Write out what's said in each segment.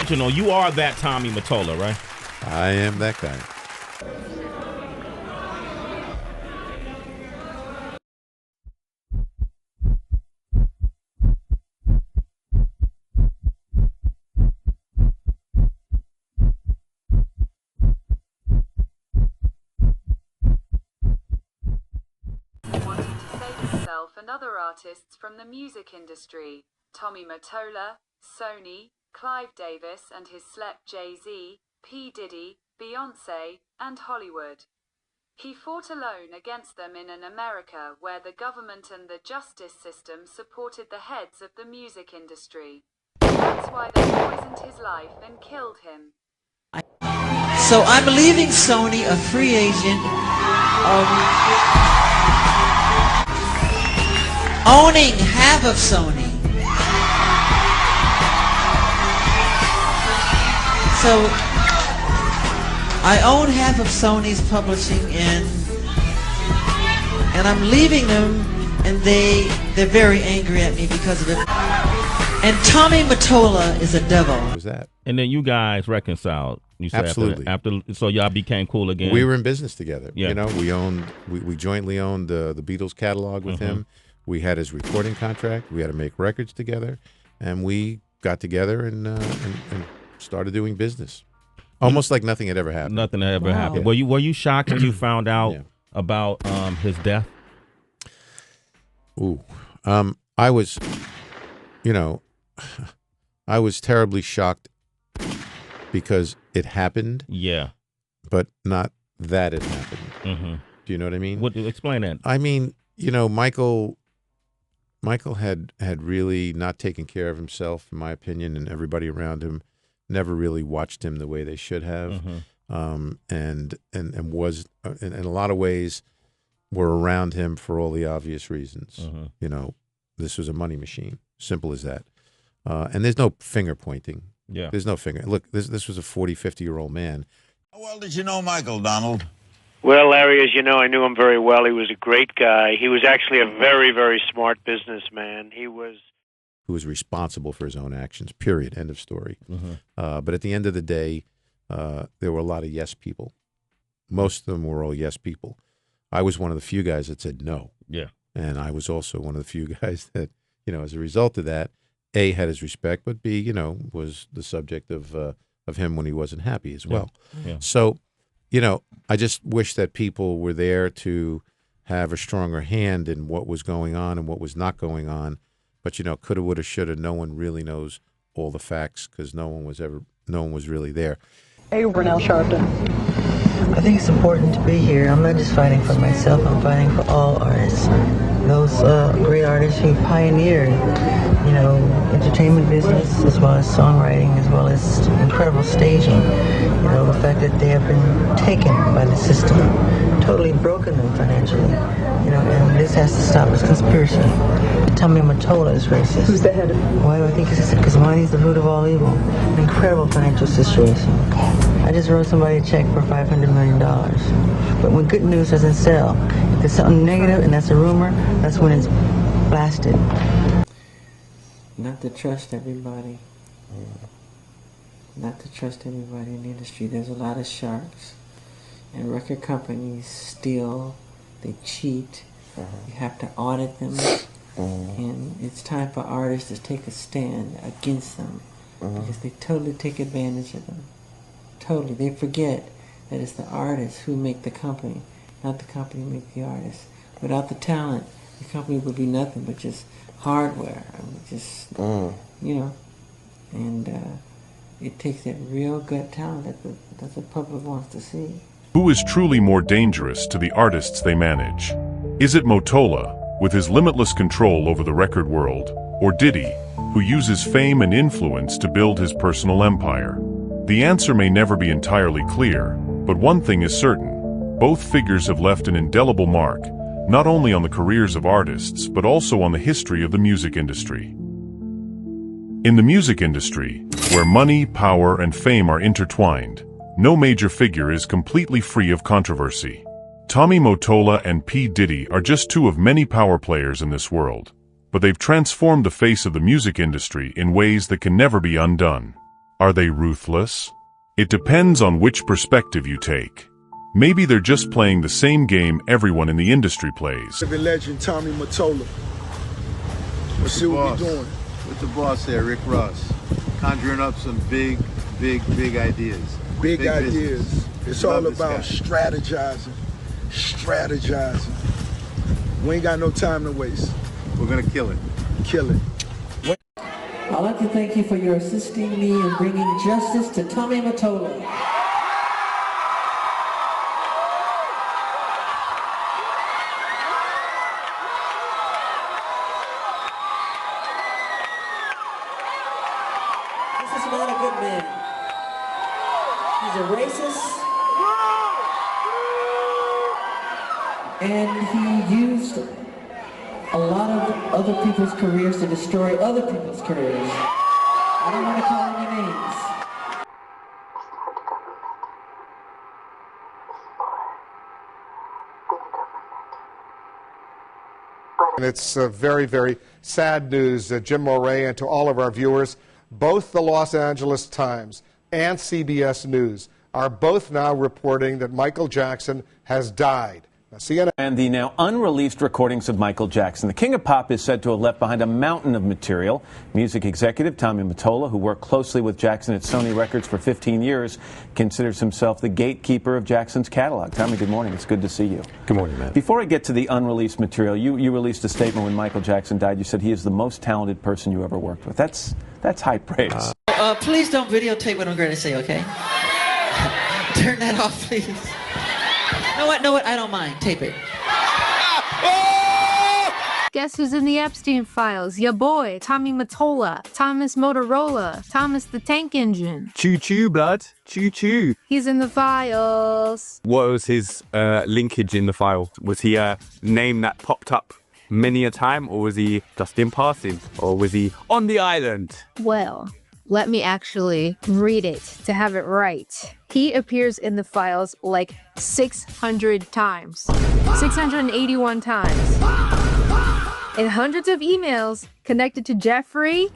original. You are that Tommy Mottola, right? I am that guy. And other artists from the music industry, Tommy Mottola, Sony, Clive Davis and his slep Jay-Z, P. Diddy, Beyonce, and Hollywood. He fought alone against them in an America where the government and the justice system supported the heads of the music industry. That's why they poisoned his life and killed him. So I'm leaving Sony a free agent, owning half of Sony. So I own half of Sony's publishing, and I'm leaving them, and they're very angry at me because of it. And Tommy Mottola is a devil. What was that? And then you guys reconciled. You said Absolutely. After so y'all became cool again. We were in business together. Yeah. You know, we jointly owned the Beatles catalog with him. We had his recording contract. We had to make records together, and we got together and started doing business. Almost like nothing had ever happened. Nothing had ever happened. Yeah. Were you shocked when you found out about his death? Ooh, I was, I was terribly shocked because it happened. Yeah, but not that it happened. Do you know what I mean? Explain that. I mean, Michael had really not taken care of himself, in my opinion, and everybody around him never really watched him the way they should have, and was in a lot of ways were around him for all the obvious reasons. This was a money machine, simple as that, and there's no finger pointing. Yeah, there's no finger. Look, this was a 40, 50-year-old man. How well did you know Michael, Donald? Well, Larry, as you know, I knew him very well. He was a great guy. He was actually a very, very smart businessman. Who was responsible for his own actions, period, end of story. But at the end of the day, there were a lot of yes people. Most of them were all yes people. I was one of the few guys that said no. Yeah. And I was also one of the few guys that, as a result of that, A, had his respect, but B, was the subject of him when he wasn't happy as well. Yeah. So, I just wish that people were there to have a stronger hand in what was going on and what was not going on. But, coulda, woulda, shoulda, no one really knows all the facts because no one was really there. Hey, Brunel Sharpton. I think it's important to be here. I'm not just fighting for myself, I'm fighting for all artists. Those great artists who pioneered, entertainment business, as well as songwriting, as well as incredible staging. The fact that they have been taken by the system, totally broken them financially. And this has to stop. It's conspiracy. Tommy Mottola is racist. Who's the head of it? Why do I think it's because money is the root of all evil? An incredible financial situation. I just wrote somebody a check for $500 million. But when good news doesn't sell, if there's something negative and that's a rumor, that's when it's blasted. Not to trust everybody. Not to trust everybody in the industry. There's a lot of sharks. And record companies steal, they cheat. You have to audit them. And it's time for artists to take a stand against them. Because they totally take advantage of them. Totally. They forget that it's the artists who make the company, not the company who make the artists. Without the talent, the company would be nothing but just hardware. And it takes that real good talent that the public wants to see. Who is truly more dangerous to the artists they manage? Is it Mottola, with his limitless control over the record world, or Diddy, who uses fame and influence to build his personal empire? The answer may never be entirely clear, but one thing is certain. Both figures have left an indelible mark, not only on the careers of artists, but also on the history of the music industry. In the music industry, where money, power, and fame are intertwined, no major figure is completely free of controversy. Tommy Mottola and P. Diddy are just two of many power players in this world, but they've transformed the face of the music industry in ways that can never be undone. Are they ruthless? It depends on which perspective you take. Maybe they're just playing the same game everyone in the industry plays. The legend Tommy Mottola. Let's see what we're doing. With the boss there, Rick Ross, conjuring up some big ideas. Big ideas. Business. It's all about strategizing. We ain't got no time to waste. We're gonna kill it. Kill it. I'd like to thank you for your assisting me in bringing justice to Tommy Mottola. This is not a good man. He's a racist. And he used a lot of other people's careers to destroy other people's careers. I don't want to call any names. And it's very, very sad news, Jim Moret, and to all of our viewers. Both the Los Angeles Times and CBS News are both now reporting that Michael Jackson has died. Now, CNN and the now unreleased recordings of Michael Jackson. The King of Pop is said to have left behind a mountain of material. Music executive Tommy Mottola, who worked closely with Jackson at Sony Records for 15 years, considers himself the gatekeeper of Jackson's catalog. Tommy, good morning. It's good to see you. Good morning, Matt. Before I get to the unreleased material, you released a statement when Michael Jackson died. You said he is the most talented person you ever worked with. That's high praise. Please don't videotape what I'm going to say, okay? Turn that off, please. Know what? I don't mind. Tape it. Guess who's in the Epstein files? Ya boy, Tommy Mottola, Thomas Motorola, Thomas the Tank Engine. Choo-choo, blood. Choo-choo. He's in the files. What was his linkage in the file? Was he a name that popped up many a time, or was he just in passing, or was he on the island? Well, let me actually read it to have it right. He appears in the files like 600 times. 681 times. In hundreds of emails connected to Jeffrey,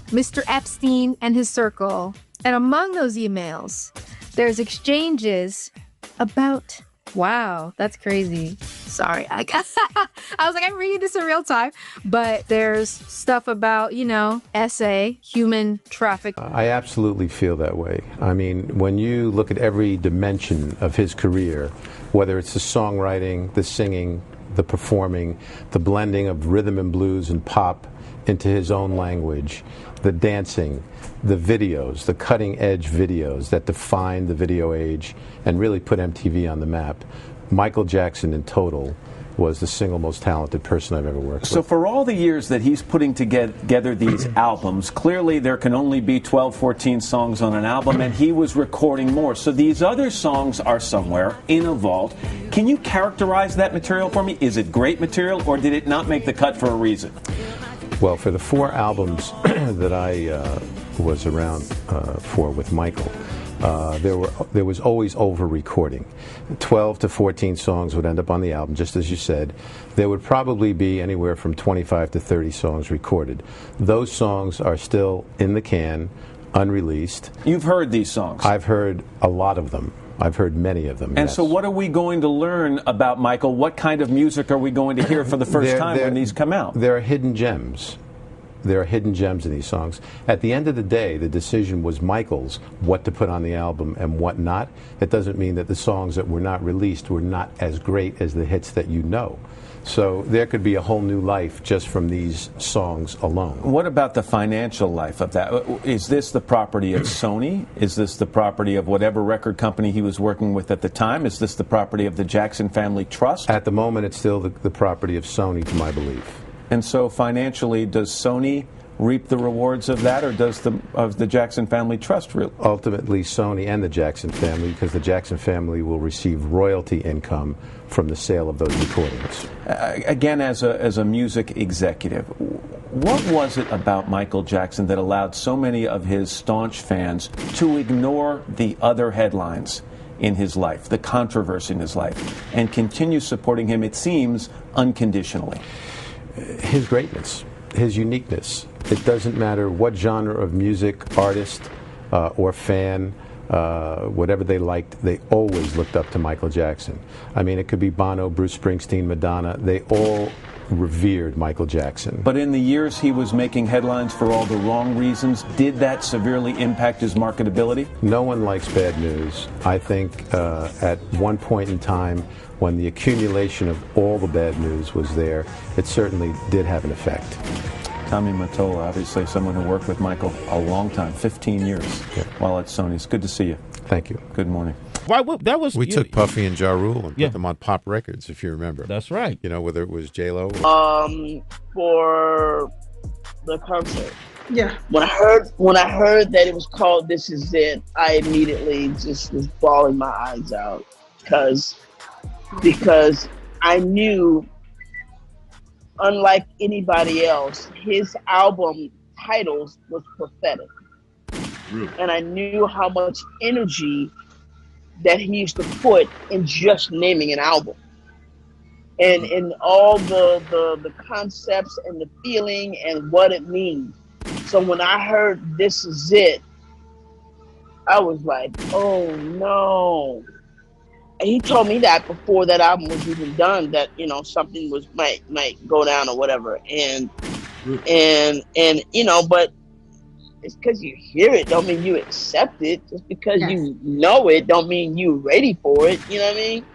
Mr. Epstein, and his circle. And among those emails, there's exchanges about... Wow, that's crazy. Sorry, I was like, I'm reading this in real time. But there's stuff about, SA, human trafficking. I absolutely feel that way. I mean, when you look at every dimension of his career, whether it's the songwriting, the singing, the performing, the blending of rhythm and blues and pop into his own language, the dancing, the videos, the cutting-edge videos that defined the video age and really put MTV on the map. Michael Jackson in total was the single most talented person I've ever worked with. So for all the years that he's putting together these albums, clearly there can only be 12, 14 songs on an album, and he was recording more. So these other songs are somewhere in a vault. Can you characterize that material for me? Is it great material, or did it not make the cut for a reason? Well, for the 4 albums that I was around for with Michael, there was always over-recording. 12 to 14 songs would end up on the album, just as you said. There would probably be anywhere from 25 to 30 songs recorded. Those songs are still in the can, unreleased. You've heard these songs? I've heard a lot of them. I've heard many of them. And yes. so what are we going to learn about Michael? What kind of music are we going to hear for the first time when these come out? There are hidden gems. There are hidden gems in these songs. At the end of the day, the decision was Michael's, what to put on the album and what not. That doesn't mean that the songs that were not released were not as great as the hits that you know. So there could be a whole new life just from these songs alone. What about the financial life of that? Is this the property of Sony? Is this the property of whatever record company he was working with at the time? Is this the property of the Jackson Family Trust? At the moment, it's still the property of Sony, to my belief. And so financially, does Sony reap the rewards of that, or does the Jackson Family Trust really? Ultimately, Sony and the Jackson family, because the Jackson family will receive royalty income from the sale of those recordings. Again, as a music executive, what was it about Michael Jackson that allowed so many of his staunch fans to ignore the other headlines in his life, the controversy in his life, and continue supporting him, it seems, unconditionally? His greatness, his uniqueness. It doesn't matter what genre of music, artist, or fan, whatever they liked, they always looked up to Michael Jackson. I mean, it could be Bono, Bruce Springsteen, Madonna. They all revered Michael Jackson. But in the years he was making headlines for all the wrong reasons, did that severely impact his marketability? No one likes bad news. I think at one point in time, when the accumulation of all the bad news was there, it certainly did have an effect. Tommy Mottola, obviously someone who worked with Michael a long time, 15 years while at Sony. It's good to see you. Thank you. Good morning. Why? That was we took Puffy and Ja Rule and Yeah. put them on pop records, if you remember. That's right. You know, whether it was J-Lo. For the concert. Yeah. When I heard that it was called "This Is It," I immediately just was bawling my eyes out because I knew, unlike anybody else, his album titles was prophetic. And I knew how much energy that he used to put in just naming an album. And all the concepts and the feeling and what it means. So when I heard "This Is It," I was like, oh no. And he told me that before that album was even done, that, you know, something might go down or whatever. And you know, but it's because you hear it don't mean you accept it. Just because you know it don't mean you ready for it. You know what I mean?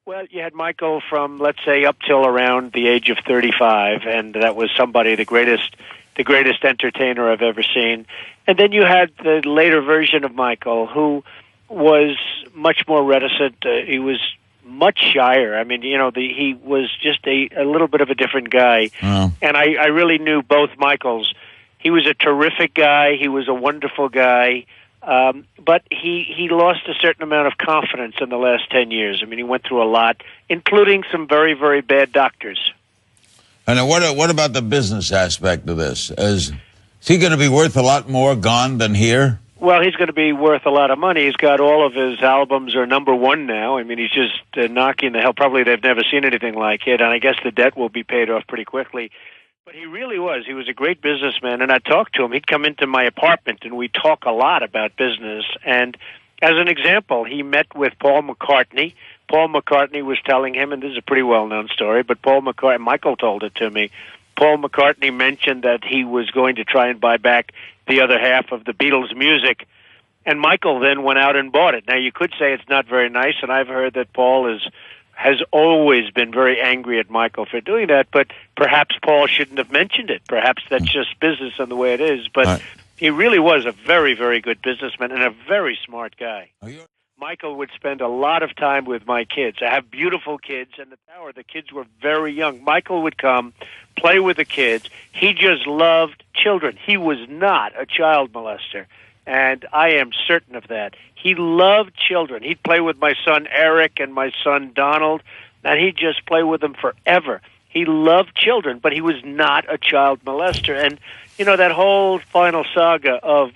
Well, you had Michael from, let's say, up till around the age of 35, and that was somebody, the greatest entertainer I've ever seen. And then you had the later version of Michael, who was much more reticent. He was much shyer. I mean, you know, he was just a little bit of a different guy. Oh. And I really knew both Michaels. He was a terrific guy. He was a wonderful guy. But he lost a certain amount of confidence in the last 10 years. I mean, he went through a lot, including some very, very bad doctors. And what about the business aspect of this? Is he going to be worth a lot more gone than here? Well, he's going to be worth a lot of money. He's got all of his albums are #1 now. I mean, he's just knocking the hell. Probably they've never seen anything like it, and I guess the debt will be paid off pretty quickly. But he really was. He was a great businessman, and I talked to him. He'd come into my apartment, and we talk a lot about business. And as an example, he met with Paul McCartney. Paul McCartney was telling him, and this is a pretty well-known story, but Michael told it to me. Paul McCartney mentioned that he was going to try and buy back the other half of the Beatles' music, and Michael then went out and bought it. Now, you could say it's not very nice, and I've heard that Paul has always been very angry at Michael for doing that, but perhaps Paul shouldn't have mentioned it. Perhaps that's just business and the way it is, but he really was a very, very good businessman and a very smart guy. Michael would spend a lot of time with my kids. I have beautiful kids, and the kids were very young. Michael would come, play with the kids. He just loved children. He was not a child molester, and I am certain of that. He loved children. He'd play with my son Eric and my son Donald, and he'd just play with them forever. He loved children, but he was not a child molester. And, you know, that whole final saga of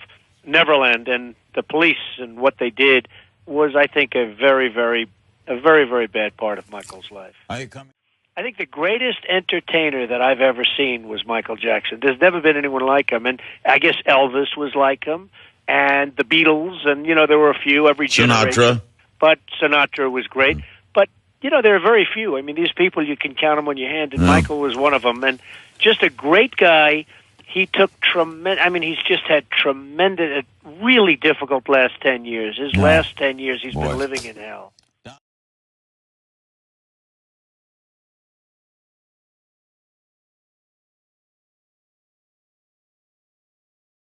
Neverland and the police and what they did was, I think, a very, very bad part of Michael's life. Are you coming? I think the greatest entertainer that I've ever seen was Michael Jackson. There's never been anyone like him, and I guess Elvis was like him, and the Beatles, and, you know, there were a few every generation. Sinatra. But Sinatra was great. But, you know, there are very few. I mean, these people, you can count them on your hand, and Michael was one of them. And just a great guy. He took he's just had tremendous, really difficult last 10 years. His last 10 years, he's been living in hell.